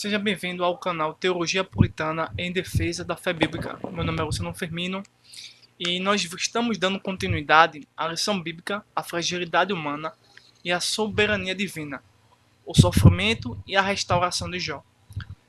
Seja bem-vindo ao canal Teologia Puritana em Defesa da Fé Bíblica. Meu nome é Luciano Firmino e nós estamos dando continuidade à lição bíblica, a fragilidade humana e a soberania divina, o sofrimento e a restauração de Jó.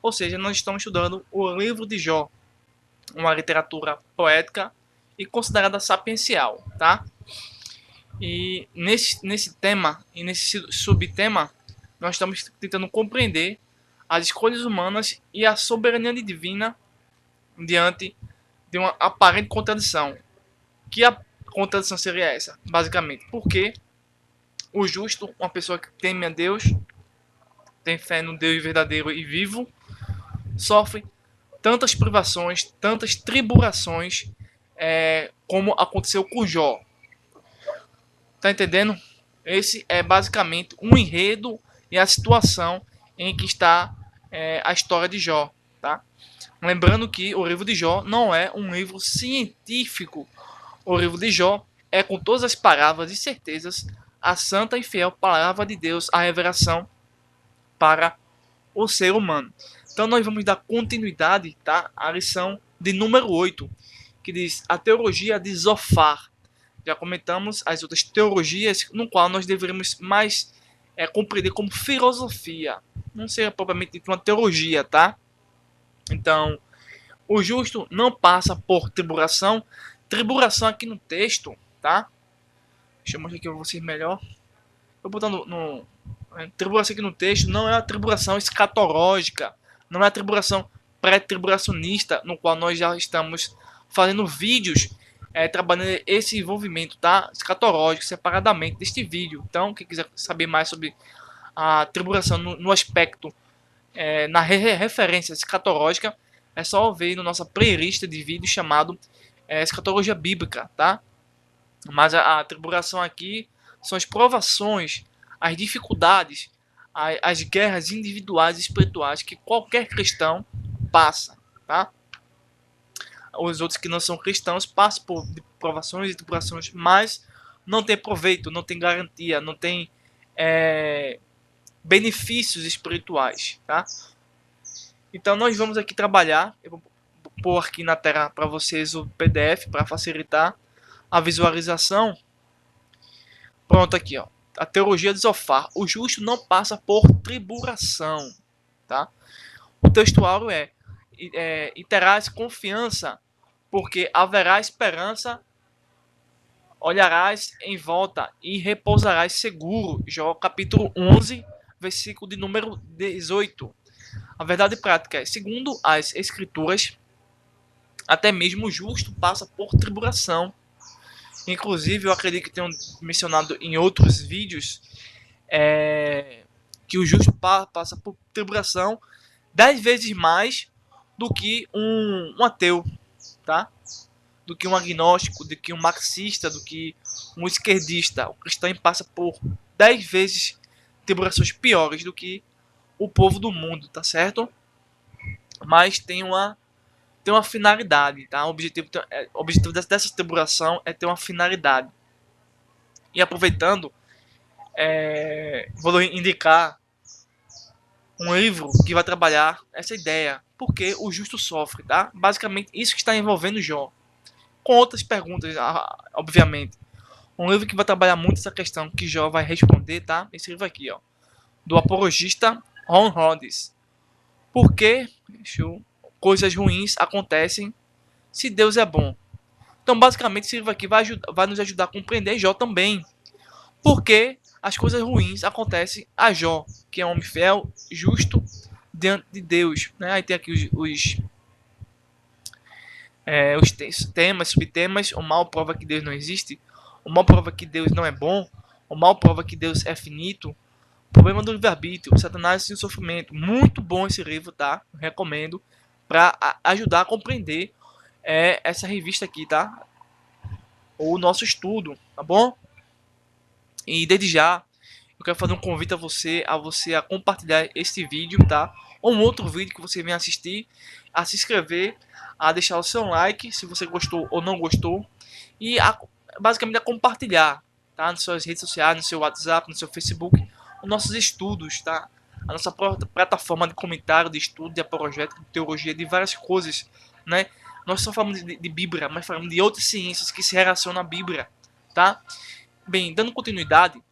Ou seja, nós estamos estudando o livro de Jó, uma literatura poética e considerada sapiencial, tá? E nesse tema e nesse subtema, nós estamos tentando compreender as escolhas humanas e a soberania divina diante de uma aparente contradição. Que a contradição seria essa, basicamente? Porque o justo, uma pessoa que teme a Deus, tem fé no Deus verdadeiro e vivo, sofre tantas privações, tantas tribulações, como aconteceu com Jó. Tá entendendo? Esse é basicamente um enredo e a situação em que está a história de Jó, tá? Lembrando que o livro de Jó não é um livro científico. O livro de Jó é, com todas as palavras e certezas, a santa e fiel palavra de Deus, a revelação para o ser humano. Então nós vamos dar continuidade, tá, à lição de número 8, que diz a teologia de Zofar. Já comentamos as outras teologias, no qual nós deveríamos mais compreender como filosofia. Não seria propriamente uma teologia, tá? Então, o justo não passa por tribulação. Tribulação aqui no texto, tá? Deixa eu mostrar aqui para vocês melhor. Eu botando no tribulação aqui no texto não é a tribulação escatológica, não é a tribulação pré-tribulacionista, no qual nós já estamos fazendo vídeos trabalhando esse envolvimento, tá? Escatológico, separadamente deste vídeo. Então, quem quiser saber mais sobre a tribulação no aspecto, na referência escatológica, é só ver na nossa playlist de vídeos chamado Escatologia Bíblica, tá? Mas a tribulação aqui são as provações, as dificuldades, as guerras individuais e espirituais que qualquer cristão passa, tá? Os outros que não são cristãos passam por provações e tribulações, mas não tem proveito, não tem garantia, não tem benefícios espirituais, tá? Então nós vamos aqui trabalhar, eu vou pôr aqui na tela para vocês o PDF para facilitar a visualização. Pronto, aqui, ó. A teologia de Zofar. O justo não passa por tribulação, tá? O textuário e terás confiança, porque haverá esperança, olharás em volta e repousarás seguro. Jó capítulo 11, versículo de número 18. A verdade prática é, segundo as escrituras, até mesmo o justo passa por tribulação. Inclusive, eu acredito que tenham mencionado em outros vídeos que o justo passa por tribulação 10 vezes mais do que um ateu, tá? Do que um agnóstico, do que um marxista, do que um esquerdista. O cristão passa por 10 vezes tribulações piores do que o povo do mundo, tá certo? Mas tem uma finalidade, tá? O objetivo dessa tribulação é ter uma finalidade. E aproveitando, vou indicar um livro que vai trabalhar essa ideia. Por que o justo sofre, tá? Basicamente, isso que está envolvendo Jó. Com outras perguntas, obviamente. Um livro que vai trabalhar muito essa questão que Jó vai responder, tá? Esse livro aqui, ó. Do apologista Ron Rhodes. Por que coisas ruins acontecem se Deus é bom? Então, basicamente, esse livro aqui vai nos ajudar a compreender Jó também. Por que as coisas ruins acontecem a Jó, que é um homem fiel, justo, diante de Deus. Né? Aí tem aqui os temas, subtemas. O mal prova que Deus não existe. O mal prova que Deus não é bom. O mal prova que Deus é finito. O problema do livre-arbítrio. Satanás e o sofrimento. Muito bom esse livro, tá? Eu recomendo. Para ajudar a compreender essa revista aqui, tá? O nosso estudo, tá bom? E desde já, eu quero fazer um convite a você a compartilhar este vídeo, tá? Ou um outro vídeo que você venha assistir, a se inscrever, a deixar o seu like, se você gostou ou não gostou, e basicamente a compartilhar, tá? Nas suas redes sociais, no seu WhatsApp, no seu Facebook, os nossos estudos, tá? a nossa plataforma de comentário, de estudo, de apologética, de teologia, de várias coisas, né? Nós só falamos de Bíblia, mas falamos de outras ciências que se relacionam à Bíblia, tá? Bem, dando continuidade,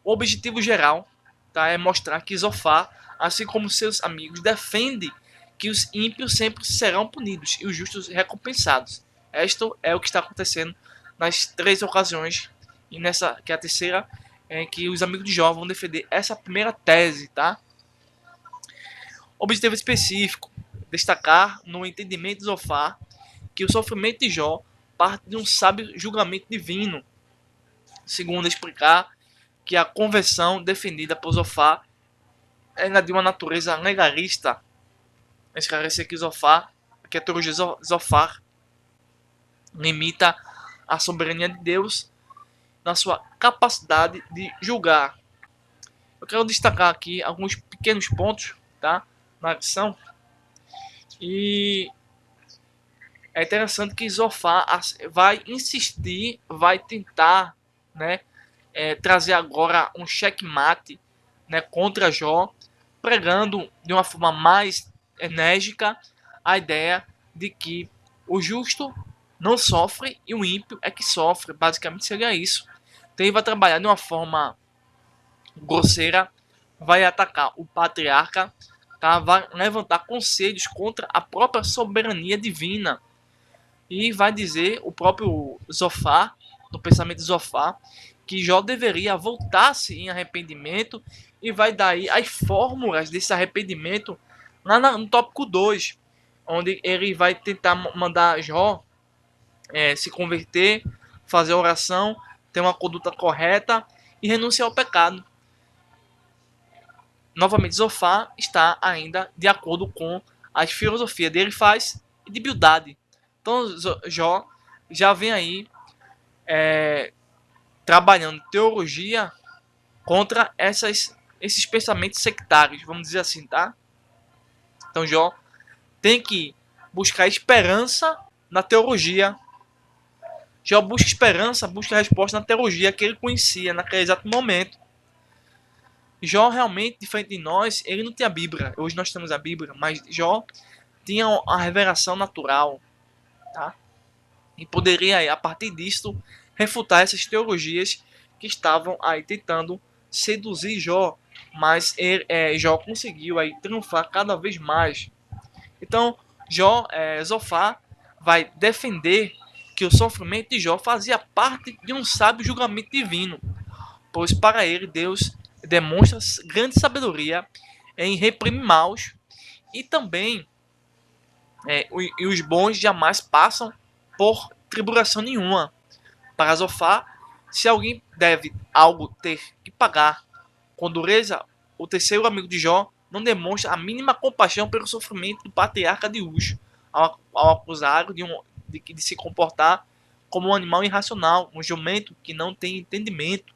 o objetivo geral, tá, é mostrar que Zofar, assim como seus amigos, defende que os ímpios sempre serão punidos e os justos recompensados. Isto é o que está acontecendo nas 3 ocasiões, e nessa, que é a terceira, é que os amigos de Jó vão defender essa primeira tese, tá? Objetivo específico, destacar no entendimento de Zofar que o sofrimento de Jó parte de um sábio julgamento divino. Segundo, explicar que a conversão defendida por Zofar é de uma natureza legalista. Esclarecer que Zofar, que a teologia Zofar limita a soberania de Deus na sua capacidade de julgar. Eu quero destacar aqui alguns pequenos pontos, tá, na lição. E é interessante que Zofar vai insistir, vai tentar, né, trazer agora um checkmate, né, contra Jó, pregando de uma forma mais enérgica a ideia de que o justo não sofre e o ímpio é que sofre. Basicamente seria isso. Então ele vai trabalhar de uma forma grosseira, vai atacar o patriarca, tá? Vai levantar conselhos contra a própria soberania divina. E vai dizer o próprio Zofar, no pensamento de Zofar, que Jó deveria voltar-se em arrependimento e vai dar aí as fórmulas desse arrependimento lá no tópico 2, onde ele vai tentar mandar Jó se converter, fazer oração, ter uma conduta correta e renunciar ao pecado. Novamente, Zofar está ainda de acordo com as filosofias dele faz e de Bildade. Então, Jó já vem aí trabalhando teologia contra esses pensamentos sectários, vamos dizer assim, tá? Então, Jó tem que buscar esperança na teologia. Jó busca esperança, busca resposta na teologia que ele conhecia naquele exato momento. Jó realmente, diferente de nós, ele não tinha a Bíblia. Hoje nós temos a Bíblia, mas Jó tinha a revelação natural, tá? E poderia, a partir disso, refutar essas teologias que estavam aí tentando seduzir Jó, mas Jó conseguiu aí triunfar cada vez mais. Então, Zofar vai defender que o sofrimento de Jó fazia parte de um sábio julgamento divino, pois para ele Deus demonstra grande sabedoria em reprimir maus e também e os bons jamais passam por tribulação nenhuma. Para Zofar, se alguém deve algo ter que pagar com dureza, o terceiro amigo de Jó não demonstra a mínima compaixão pelo sofrimento do patriarca de Uz, ao acusá-lo de se comportar como um animal irracional, um jumento que não tem entendimento.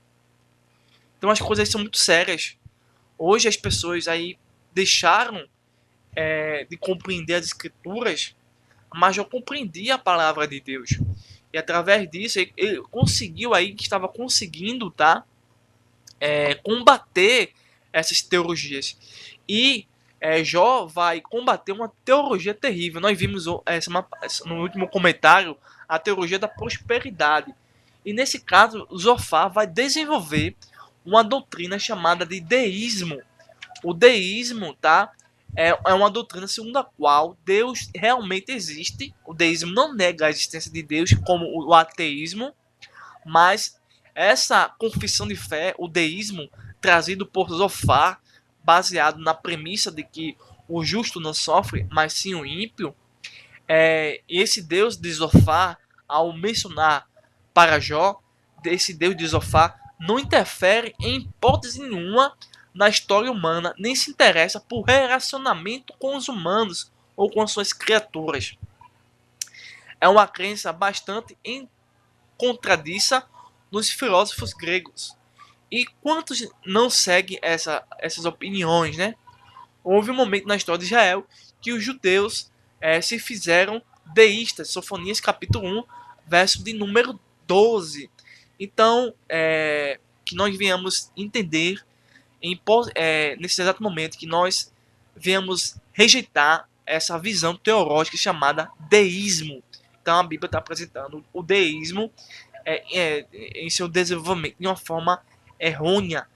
Então as coisas são muito sérias. Hoje as pessoas aí deixaram de compreender as escrituras, mas eu compreendi a palavra de Deus. E através disso ele conseguiu aí, que estava conseguindo, tá? Combater essas teologias. E Jó vai combater uma teologia terrível. Nós vimos no último comentário a teologia da prosperidade. E nesse caso, Zofar vai desenvolver uma doutrina chamada de deísmo. O deísmo, tá? É uma doutrina segundo a qual Deus realmente existe. O deísmo não nega a existência de Deus, como o ateísmo, mas essa confissão de fé, o deísmo, trazido por Zofar, baseado na premissa de que o justo não sofre, mas sim o ímpio, esse Deus de Zofar, ao mencionar para Jó, esse Deus de Zofar não interfere em hipótese nenhuma na história humana, nem se interessa por relacionamento com os humanos ou com suas criaturas. É uma crença bastante contradiça nos filósofos gregos. E quantos não seguem essas opiniões, né? Houve um momento na história de Israel que os judeus se fizeram deístas. Sofonias capítulo 1, verso de número 12. Então, que nós venhamos entender nesse exato momento que nós viemos rejeitar essa visão teológica chamada deísmo. Então a Bíblia está apresentando o deísmo em seu desenvolvimento de uma forma errônea,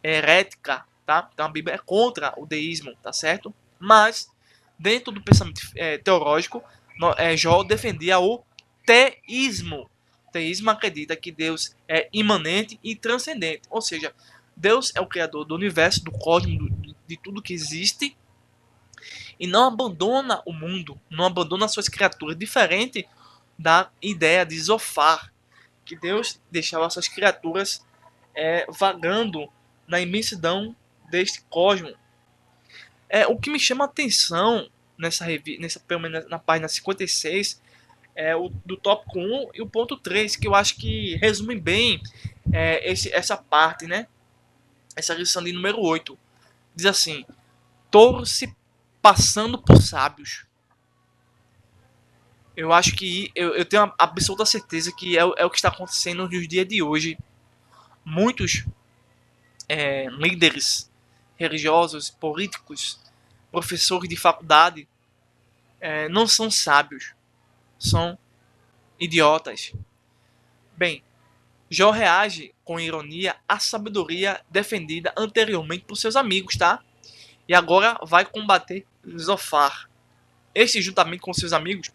herética, tá? Então a Bíblia é contra o deísmo, tá certo? Mas dentro do pensamento teológico, Jó defendia o teísmo. O teísmo acredita que Deus é imanente e transcendente, ou seja, Deus é o criador do universo, do cosmos, de tudo que existe, e não abandona o mundo, não abandona suas criaturas, diferente da ideia de Zofar, que Deus deixava suas criaturas vagando na imensidão deste cosmos. O que me chama a atenção pelo menos na página 56, é o do tópico 1 e o ponto 3, que eu acho que resume bem essa parte, né? Essa lição de número 8. Diz assim: touros se passando por sábios. Eu acho que eu tenho a absoluta certeza que é o que está acontecendo nos dias de hoje. Muitos líderes religiosos, políticos, professores de faculdade não são sábios, são idiotas. Bem, Jó reage com ironia à sabedoria defendida anteriormente por seus amigos, tá? E agora vai combater Zofar. Este, juntamente com seus amigos,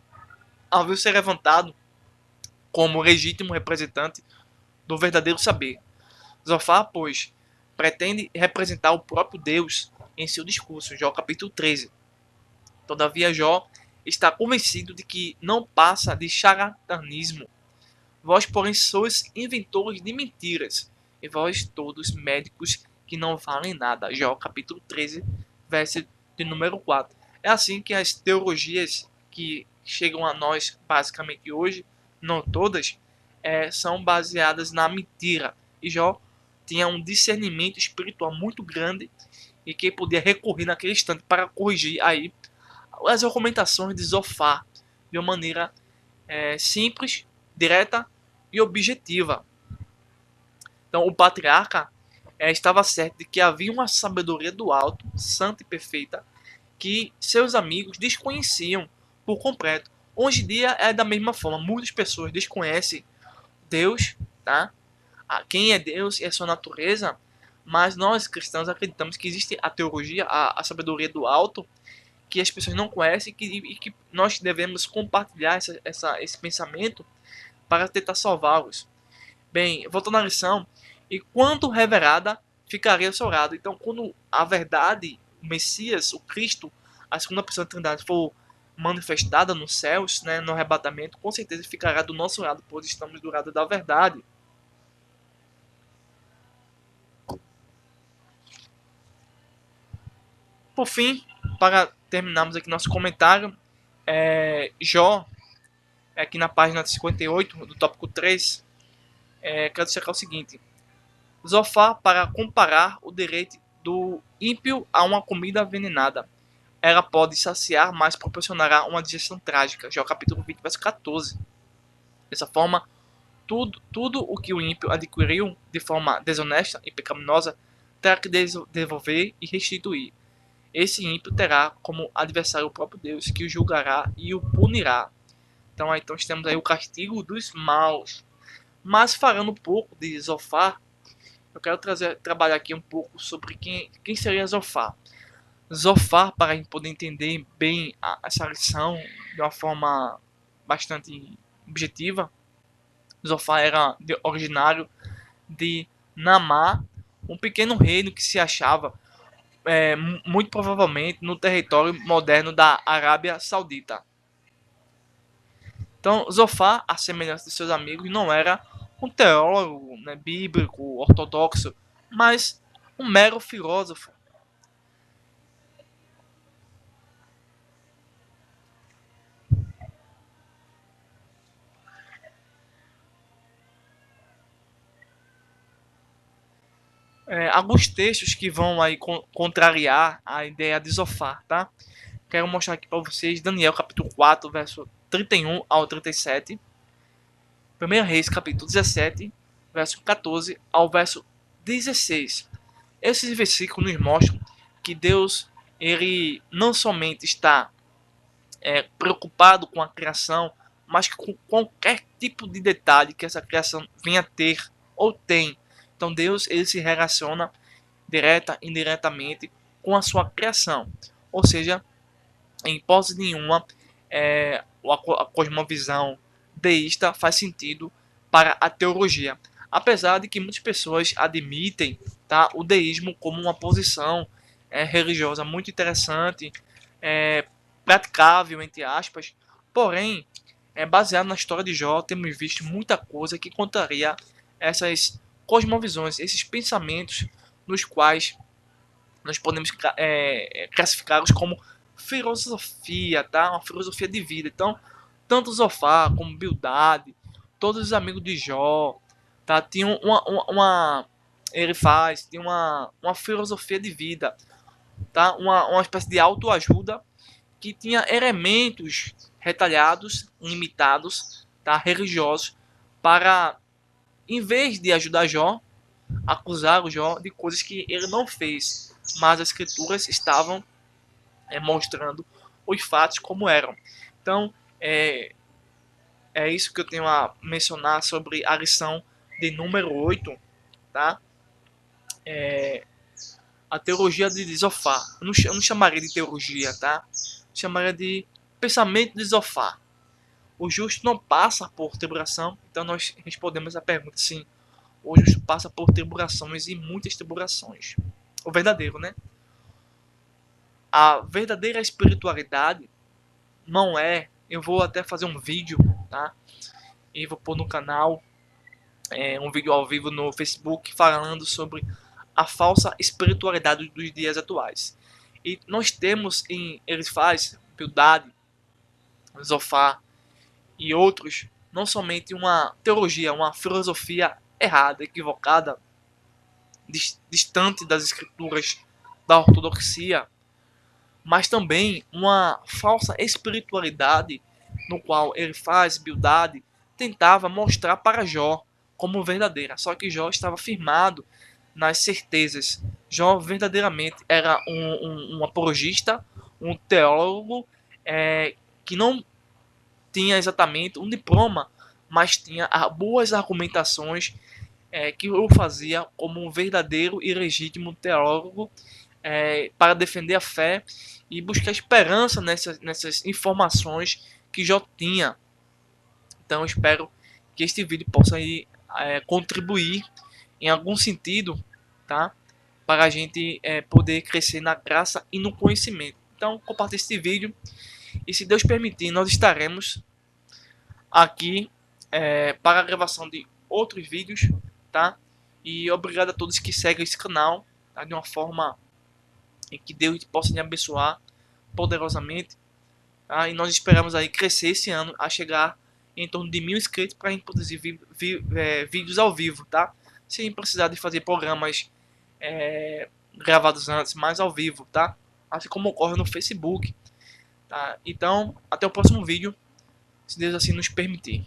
havia ser levantado como legítimo representante do verdadeiro saber. Zofar, pois, pretende representar o próprio Deus em seu discurso, Jó capítulo 13. Todavia, Jó está convencido de que não passa de charlatanismo. Vós, porém, sois inventores de mentiras, e vós todos médicos que não valem nada. Jó capítulo 13, verso de número 4. É assim que as teologias que chegam a nós basicamente hoje, não todas, são baseadas na mentira. E Jó tinha um discernimento espiritual muito grande e que podia recorrer naquele instante para corrigir aí as argumentações de Zofar de uma maneira simples, direta e objetiva. Então o patriarca estava certo de que havia uma sabedoria do alto, santa e perfeita, que seus amigos desconheciam por completo. Hoje em dia é da mesma forma, muitas pessoas desconhecem Deus, tá? Quem é Deus e a sua natureza, mas nós cristãos acreditamos que existe a teologia, a sabedoria do alto, que as pessoas não conhecem e que nós devemos compartilhar esse pensamento para tentar salvá-los. Bem, voltando à lição, e quando revelada, ficaria ao seu lado. Então, quando a verdade, o Messias, o Cristo, a segunda pessoa da Trindade for manifestada nos céus, né, no arrebatamento, com certeza ficará do nosso lado, pois estamos do lado da verdade. Por fim, para terminarmos aqui nosso comentário, Jó, aqui na página 58, do tópico 3, quero destacar o seguinte: Zofar para comparar o direito do ímpio a uma comida envenenada. Ela pode saciar, mas proporcionará uma digestão trágica. Jó capítulo 20, verso 14. Dessa forma, tudo o que o ímpio adquiriu de forma desonesta e pecaminosa terá que devolver e restituir. Esse ímpio terá como adversário o próprio Deus, que o julgará e o punirá. Então temos aí o castigo dos maus. Mas falando um pouco de Zofar, eu quero trabalhar aqui um pouco sobre quem seria Zofar. Zofar, para a gente poder entender bem essa lição de uma forma bastante objetiva, Zofar era originário de Namá, um pequeno reino que se achava muito provavelmente no território moderno da Arábia Saudita. Então, Zofar, à semelhança de seus amigos, não era um teólogo, né, bíblico, ortodoxo, mas um mero filósofo. Alguns textos que vão aí contrariar a ideia de Zofar, tá? Quero mostrar aqui para vocês Daniel capítulo 4, verso 31 ao 37. 1 Reis capítulo 17, verso 14 ao verso 16. Esses versículos nos mostram que Deus, ele não somente está preocupado com a criação, mas com qualquer tipo de detalhe que essa criação venha a ter ou tem. Então Deus, ele se relaciona direta e indiretamente com a sua criação. Ou seja, em hipótese nenhuma, a cosmovisão deísta faz sentido para a teologia. Apesar de que muitas pessoas admitem, tá, o deísmo como uma posição religiosa muito interessante, praticável, entre aspas, porém, baseado na história de Jó, temos visto muita coisa que contraria essas cosmovisões, esses pensamentos nos quais nós podemos classificá-los como filosofia, tá? Uma filosofia de vida. Então, tanto Zofar como Bildad, todos os amigos de Jó, tá? Tinham ele tinha uma filosofia de vida, tá? Uma espécie de autoajuda que tinha elementos retalhados, limitados, tá? Religiosos, para, em vez de ajudar Jó, acusar o Jó de coisas que ele não fez, mas as escrituras estavam mostrando os fatos como eram. Então, é isso que eu tenho a mencionar sobre a lição de número 8, tá? A teologia de Zofar. Eu não chamaria de teologia, tá? Eu chamaria de pensamento de Zofar. O justo não passa por tribulação, então nós respondemos a pergunta assim: o justo passa por tribulações e muitas tribulações. O verdadeiro, né? A verdadeira espiritualidade não é. Eu vou até fazer um vídeo, tá? E vou pôr no canal um vídeo ao vivo no Facebook falando sobre a falsa espiritualidade dos dias atuais. E nós temos em Elifaz, Bildad, Zofar e outros, não somente uma teologia, uma filosofia errada, equivocada, distante das escrituras da ortodoxia, mas também uma falsa espiritualidade no qual Elifaz, Bildad tentava mostrar para Jó como verdadeira. Só que Jó estava firmado nas certezas. Jó verdadeiramente era um apologista, um teólogo que não tinha exatamente um diploma, mas tinha boas argumentações que o fazia como um verdadeiro e legítimo teólogo para defender a fé e buscar esperança nessas informações que Jó tinha. Então eu espero que este vídeo possa aí, contribuir em algum sentido, tá? Para a gente poder crescer na graça e no conhecimento. Então compartilhe este vídeo e, se Deus permitir, nós estaremos aqui para a gravação de outros vídeos, tá? E obrigado a todos que seguem esse canal, tá? De uma forma em que Deus possa lhe abençoar poderosamente, tá? E nós esperamos aí crescer esse ano a chegar em torno de 1.000 inscritos para a gente produzir vídeos ao vivo, tá? Sem precisar de fazer programas gravados antes, mas ao vivo, tá? Assim como ocorre no Facebook, tá? Então, até o próximo vídeo, se Deus assim nos permitir.